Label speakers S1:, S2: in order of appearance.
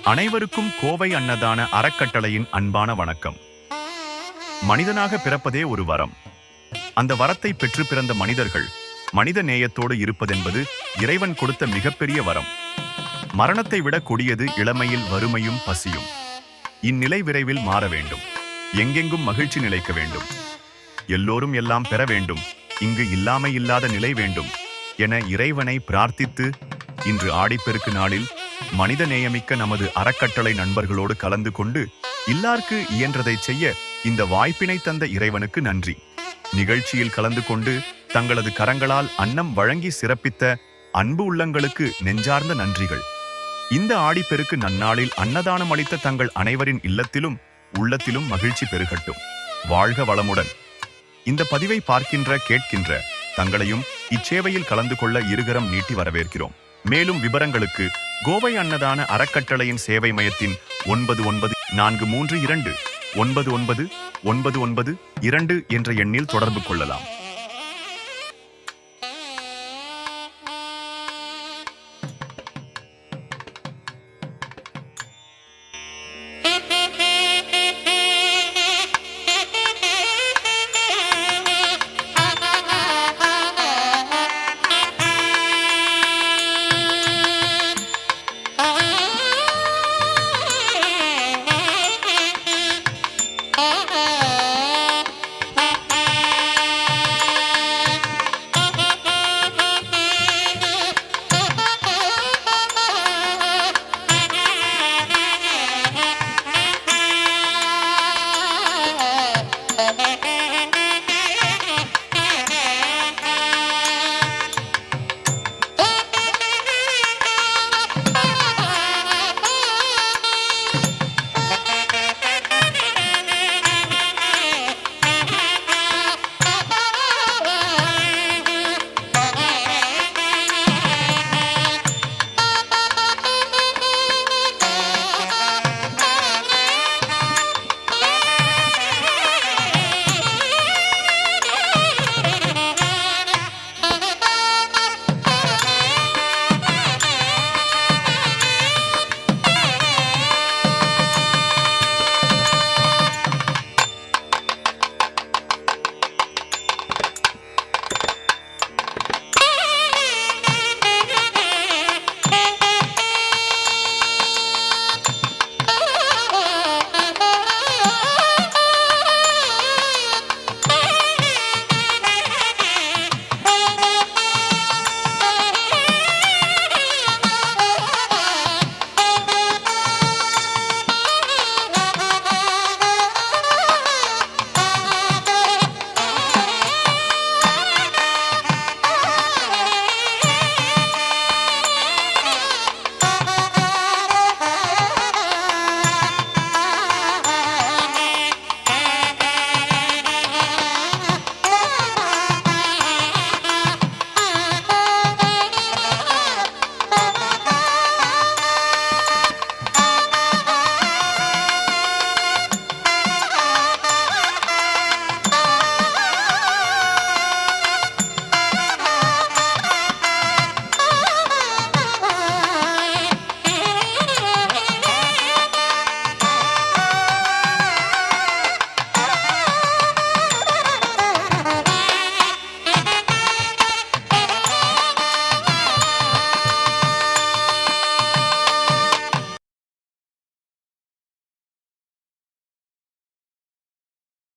S1: அனைவருக்கும் கோவை அன்னதான அறக்கட்டளையின் அன்பான வணக்கம். மனிதனாக பிறப்பதே ஒரு வரம். அந்த வரத்தை பெற்று பிறந்த மனிதர்கள் மனித நேயத்தோடு இருப்பதென்பது இறைவன் கொடுத்த மிகப்பெரிய வரம். மரணத்தை விட கொடியது இளமையில் வறுமையும் பசியும். இந்நிலை விரைவில் மாற வேண்டும். எங்கெங்கும் மகிழ்ச்சி நிலைக்க வேண்டும். எல்லோரும் எல்லாம் பெற வேண்டும். இங்கு இல்லாமை இல்லாத நிலை வேண்டும் என இறைவனை பிரார்த்தித்து இன்று ஆடிப்பெருக்கு நாளில் மனித நேயமிக்க நமது அறக்கட்டளை நண்பர்களோடு கலந்து கொண்டு இல்லார்க்கு இயன்றதை செய்ய இந்த வாய்ப்பினை தந்த இறைவனுக்கு நன்றி. நிகழ்ச்சியில் கலந்து கொண்டு தங்களது கரங்களால் அன்னம் வழங்கி சிறப்பித்த அன்பு உள்ளங்களுக்கு நெஞ்சார்ந்த நன்றிகள். இந்த ஆடிப்பெருக்கு நன்னாளில் அன்னதானம் அளித்த தங்கள் அனைவரின் இல்லத்திலும் உள்ளத்திலும் மகிழ்ச்சி பெருகட்டும். வாழ்க வளமுடன். இந்த பதிவை பார்க்கின்ற கேட்கின்ற தங்களையும் இச்சேவையில் கலந்து கொள்ள இருகரம் நீட்டி வரவேற்கிறோம். மேலும் விவரங்களுக்கு கோவை அன்னதான அறக்கட்டளையின் சேவை மையத்தின் 9943299992 என்ற எண்ணில் தொடர்பு கொள்ளலாம்.